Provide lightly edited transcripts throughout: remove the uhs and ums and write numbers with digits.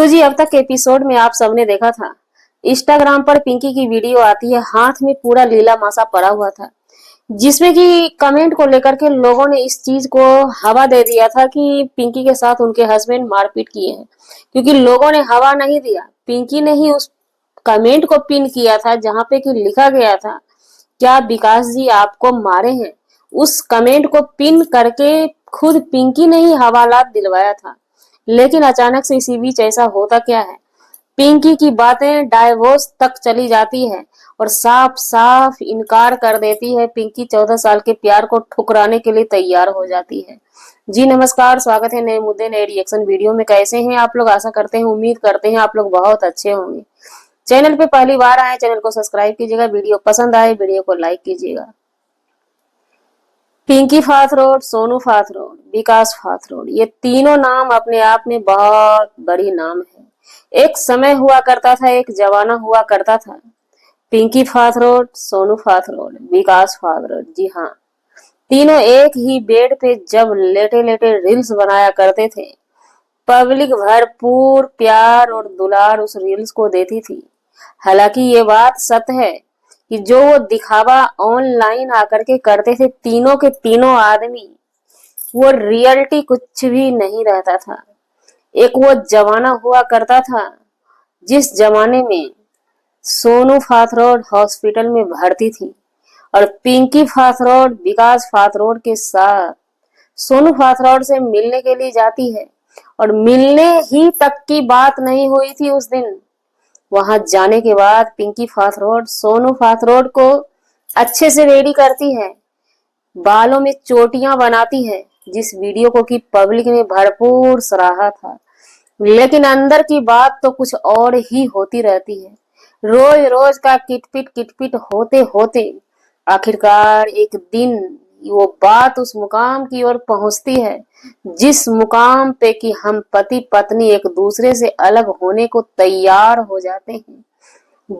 तो जी अब तक के एपिसोड में आप सबने देखा था, इंस्टाग्राम पर पिंकी की वीडियो आती है, हाथ में पूरा लीला मासा पड़ा हुआ था, जिसमें कि कमेंट को लेकर के लोगों ने इस चीज को हवा दे दिया था कि पिंकी के साथ उनके हस्बैंड मारपीट किए हैं। क्योंकि लोगों ने हवा नहीं दिया, पिंकी ने ही उस कमेंट को पिन किया था जहां पे कि लिखा गया था, क्या विकास जी आपको मारे हैं। उस कमेंट को पिन करके खुद पिंकी ने ही हवालात दिलवाया था। लेकिन अचानक से इसी बीच ऐसा होता क्या है, पिंकी की बातें डाइवोर्स तक चली जाती है और साफ साफ इनकार कर देती है। पिंकी 14 साल के प्यार को ठुकराने के लिए तैयार हो जाती है। जी नमस्कार, स्वागत है नए मुद्दे नए रिएक्शन वीडियो में। कैसे हैं आप लोग? आशा करते हैं, उम्मीद करते हैं आप लोग बहुत अच्छे होंगे। चैनल पे पहली बार आए, चैनल को सब्सक्राइब कीजिएगा, वीडियो पसंद आए वीडियो को लाइक कीजिएगा। पिंकी फाथरोड, सोनू फाथरोड, विकास फाथरोड, ये तीनों नाम अपने आप में बहुत बड़ी नाम है। एक समय हुआ करता था, एक जमाना हुआ करता था। पिंकी फाथरोड, सोनू फाथरोड, विकास फाथरोड, जी हाँ, तीनों एक ही बेड पे जब लेटे लेटे रील्स बनाया करते थे, पब्लिक भरपूर प्यार और दुलार उस रील्स को देती थी। हालांकि ये बात सत्य है कि जो वो दिखावा ऑनलाइन आकर के करते थे तीनों के तीनों आदमी, वो रियलिटी कुछ भी नहीं रहता था। एक वो जमाना हुआ करता था जिस जमाने में सोनू फाथरोड हॉस्पिटल में भर्ती थी और पिंकी फाथरोड विकास फाथरोड के साथ सोनू फाथरोड से मिलने के लिए जाती है और मिलने ही तक की बात नहीं हुई थी उस दिन। वहां जाने के बाद पिंकी फाथरोड सोनू फाथरोड को अच्छे से रेडी करती है, बालों में चोटियां बनाती है, जिस वीडियो को की पब्लिक ने भरपूर सराहा था। लेकिन अंदर की बात तो कुछ और ही होती रहती है। रोज रोज का किटपिट होते होते आखिरकार एक दिन वो बात उस मुकाम की ओर पहुंचती है जिस मुकाम पे कि हम पति पत्नी एक दूसरे से अलग होने को तैयार हो जाते हैं।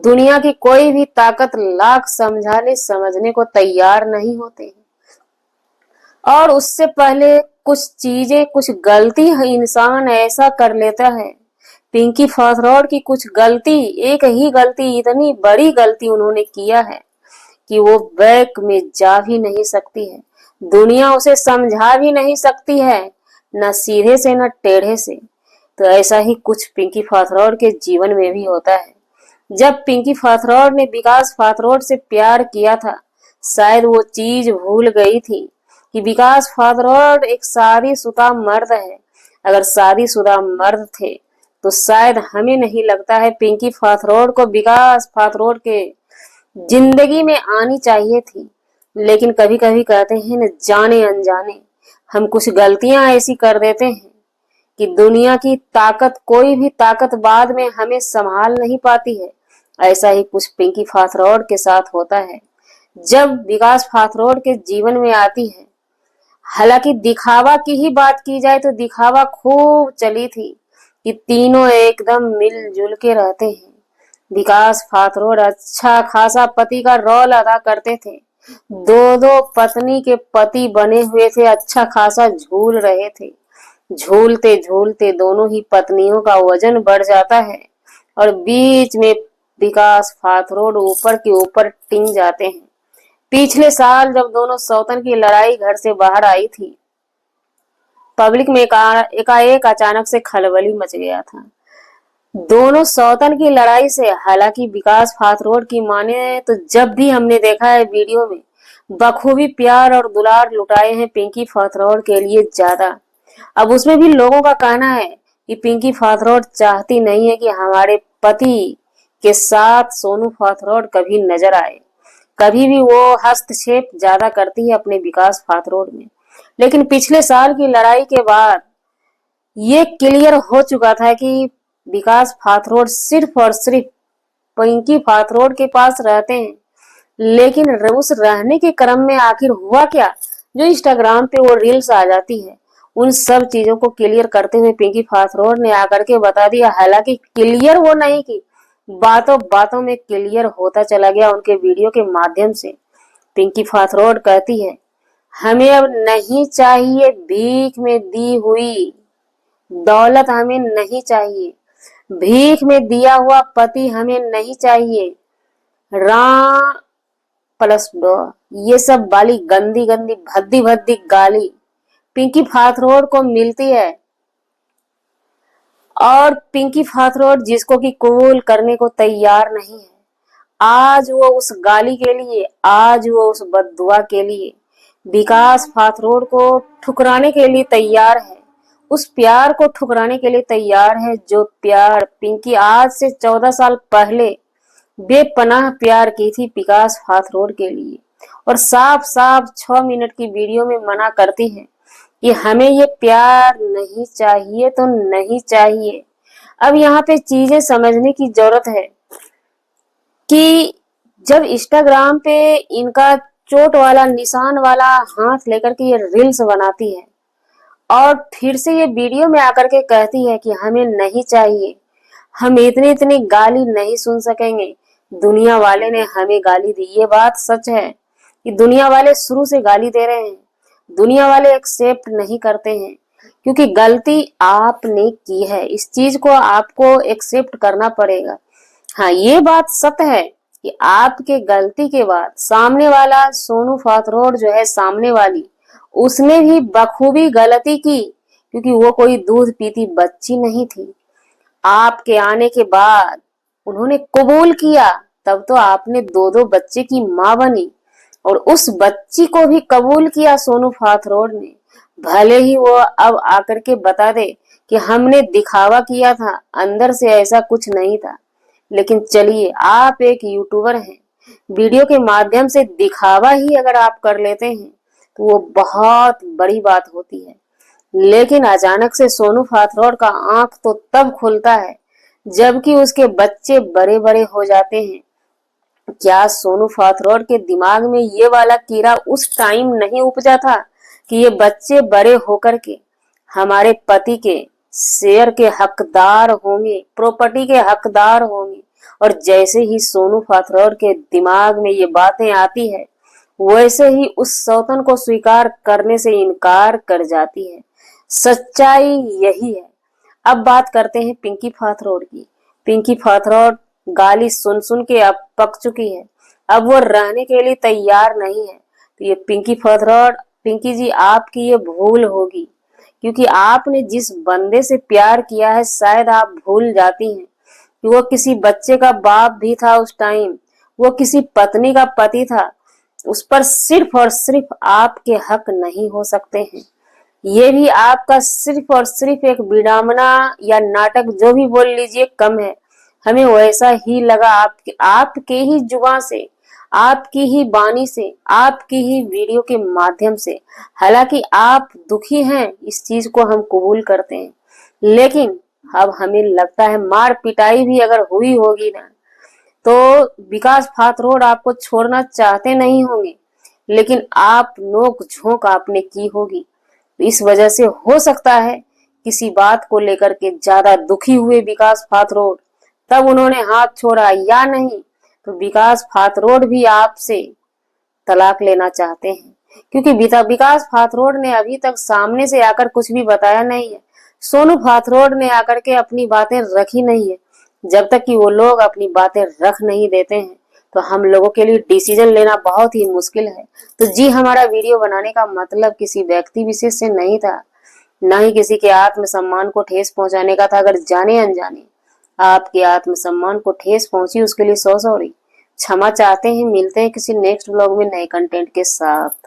दुनिया की कोई भी ताकत लाख समझा ले, समझने को तैयार नहीं होते हैं। और उससे पहले कुछ चीजें, कुछ गलती इंसान ऐसा कर लेता है। पिंकी फाथरोड की कुछ गलती, एक ही गलती, इतनी बड़ी गलती उन्होंने किया है कि वो बैक में जा भी नहीं सकती है। दुनिया उसे समझा भी नहीं सकती है, न सीधे से न टेढ़े से। तो ऐसा ही कुछ पिंकी फाथरोड के जीवन में भी होता है। जब पिंकी फाथरोड ने विकास फाथरोड से प्यार किया था, शायद वो चीज भूल गई थी कि विकास फाथरोड एक शादीशुदा मर्द है। अगर शादीशुदा मर्द थे तो शायद हमें नहीं लगता है पिंकी फाथरोड को विकास फाथरोड के जिंदगी में आनी चाहिए थी। लेकिन कभी कभी कहते हैं न, जाने अनजाने हम कुछ गलतियां ऐसी कर देते हैं कि दुनिया की ताकत, कोई भी ताकत बाद में हमें संभाल नहीं पाती है। ऐसा ही कुछ पिंकी फाथरोड के साथ होता है जब विकास फाथरोड के जीवन में आती है। हालांकि दिखावा की ही बात की जाए तो दिखावा खूब चली थी कि तीनों एकदम मिलजुल के रहते हैं। विकास फाथरोड अच्छा खासा पति का रोल अदा करते थे, दो दो पत्नी के पति बने हुए थे, अच्छा खासा झूल रहे थे। झूलते झूलते दोनों ही पत्नियों का वजन बढ़ जाता है और बीच में विकास फाथरोड ऊपर के ऊपर टिंग जाते हैं। पिछले साल जब दोनों सौतन की लड़ाई घर से बाहर आई थी, पब्लिक में एकाएक अचानक से खलबली मच गया था दोनों सौतन की लड़ाई से। हालांकि विकास फाथरोड की माने तो जब भी हमने देखा है वीडियो में बखूबी प्यार और दुलार लुटाए हैं पिंकी फाथरोड के लिए ज्यादा। अब उसमें भी लोगों का कहना है कि पिंकी फाथरोड चाहती नहीं है कि हमारे पति के साथ सोनू फाथरोड कभी नजर आए। कभी भी वो हस्तक्षेप ज्यादा करती है अपने विकास फाथरोड में। लेकिन पिछले साल की लड़ाई के बाद ये क्लियर हो चुका था कि विकास फाथरोड सिर्फ और सिर्फ पिंकी फाथरोड के पास रहते हैं। लेकिन उस रहने के क्रम में आखिर हुआ क्या, जो इंस्टाग्राम पे वो रील्स आ जाती है, उन सब चीजों को क्लियर करते हुए पिंकी फाथरोड ने आकर के बता दिया। हालांकि क्लियर वो नहीं की, बातों बातों में क्लियर होता चला गया उनके वीडियो के माध्यम से। पिंकी फाथरोड कहती है, हमें अब नहीं चाहिए भीख में दी हुई दौलत, हमें नहीं चाहिए। भीख में दिया हुआ पति हमें नहीं चाहिए। राम प्लस डॉ, ये सब वाली गंदी गंदी भद्दी भद्दी गाली पिंकी फाथरोड को मिलती है। और पिंकी फाथरोड जिसको कि कबूल करने को तैयार नहीं है। आज वो उस गाली के लिए, आज वो उस बद्दुआ के लिए विकास फाथरोड को ठुकराने के लिए तैयार है। उस प्यार को ठुकराने के लिए तैयार है जो प्यार पिंकी आज से 14 साल पहले बेपनाह प्यार की थी विकास फाथरोड के लिए। और साफ साफ 6 मिनट की वीडियो में मना करती है कि हमें ये प्यार नहीं चाहिए तो नहीं चाहिए। अब यहाँ पे चीजें समझने की जरूरत है कि जब इंस्टाग्राम पे इनका चोट वाला निशान वाला हाथ लेकर के ये रील्स बनाती है और फिर से ये वीडियो में आकर के कहती है कि हमें नहीं चाहिए, हम इतनी इतनी गाली नहीं सुन सकेंगे, दुनिया वाले ने हमें गाली दी। ये बात सच है कि दुनिया वाले शुरू से गाली दे रहे हैं, दुनिया वाले एक्सेप्ट नहीं करते हैं क्योंकि गलती आपने की है। इस चीज को आपको एक्सेप्ट करना पड़ेगा। हाँ, ये बात सत्य है कि आपके गलती के बाद सामने वाला सोनू फाथरोड जो है, सामने वाली, उसने भी बखूबी गलती की क्योंकि वो कोई दूध पीती बच्ची नहीं थी। आपके आने के बाद उन्होंने कबूल किया, तब तो आपने 2-2 बच्चे की माँ बनी और उस बच्ची को भी कबूल किया सोनू फाथरोड ने। भले ही वो अब आकर के बता दे कि हमने दिखावा किया था, अंदर से ऐसा कुछ नहीं था। लेकिन चलिए, आप एक यूट्यूबर हैं, वीडियो के माध्यम से दिखावा ही अगर आप कर लेते हैं तो वो बहुत बड़ी बात होती है। लेकिन अचानक से सोनू फाथरोड का आंख तो तब खुलता है जबकि उसके बच्चे बड़े बड़े हो जाते हैं। क्या सोनू फाथरोड के दिमाग में ये वाला कीड़ा उस टाइम नहीं उपजा था कि ये बच्चे बड़े होकर के हमारे पति के शेयर के हकदार होंगे, प्रॉपर्टी के हकदार होंगे। और जैसे ही सोनू फाथरोड के दिमाग में ये बातें आती है, वैसे ही उस सौतन को स्वीकार करने से इनकार कर जाती है। सच्चाई यही है। अब बात करते हैं पिंकी फाथरोड की। पिंकी फाथरोड गाली सुन सुन के अब पक चुकी है, अब वो रहने के लिए तैयार नहीं है। तो ये पिंकी फाथरोड, पिंकी जी, आपकी ये भूल होगी क्योंकि आपने जिस बंदे से प्यार किया है शायद आप भूल जाती हैं कि वो किसी बच्चे का बाप भी था उस टाइम, वो किसी पत्नी का पति था। उस पर सिर्फ और सिर्फ आपके हक नहीं हो सकते हैं। ये भी आपका सिर्फ और सिर्फ एक विडंबना या नाटक जो भी बोल लीजिए कम है। हमें वैसा ही लगा आपके ही जुबान से, आपकी ही बानी से, आपकी ही वीडियो के माध्यम से। हालांकि आप दुखी हैं, इस चीज को हम कबूल करते हैं, लेकिन अब हमें लगता है मार पिटाई भी अगर हुई होगी ना तो विकास फाथरोड आपको छोड़ना चाहते नहीं होंगे, लेकिन आप नोक झोंक आपने की होगी। तो इस वजह से हो सकता है किसी बात को लेकर के ज्यादा दुखी हुए विकास फाथरोड, तब उन्होंने हाथ छोड़ा, या नहीं तो विकास फाथरोड भी आपसे तलाक लेना चाहते हैं क्योंकि विकास फाथरोड ने अभी तक सामने से आकर कुछ भी बताया नहीं है। सोनू फाथरोड ने आकर के अपनी बातें रखी नहीं है। जब तक कि वो लोग अपनी बातें रख नहीं देते हैं तो हम लोगों के लिए डिसीजन लेना बहुत ही मुश्किल है। तो जी, हमारा वीडियो बनाने का मतलब किसी व्यक्ति विशेष से नहीं था, ना ही किसी के आत्मसम्मान को ठेस पहुंचाने का था। अगर जाने अनजाने आपके आत्मसम्मान को ठेस पहुंची उसके लिए सॉरी, क्षमा चाहते हैं। मिलते हैं किसी नेक्स्ट व्लॉग में नए कंटेंट के साथ।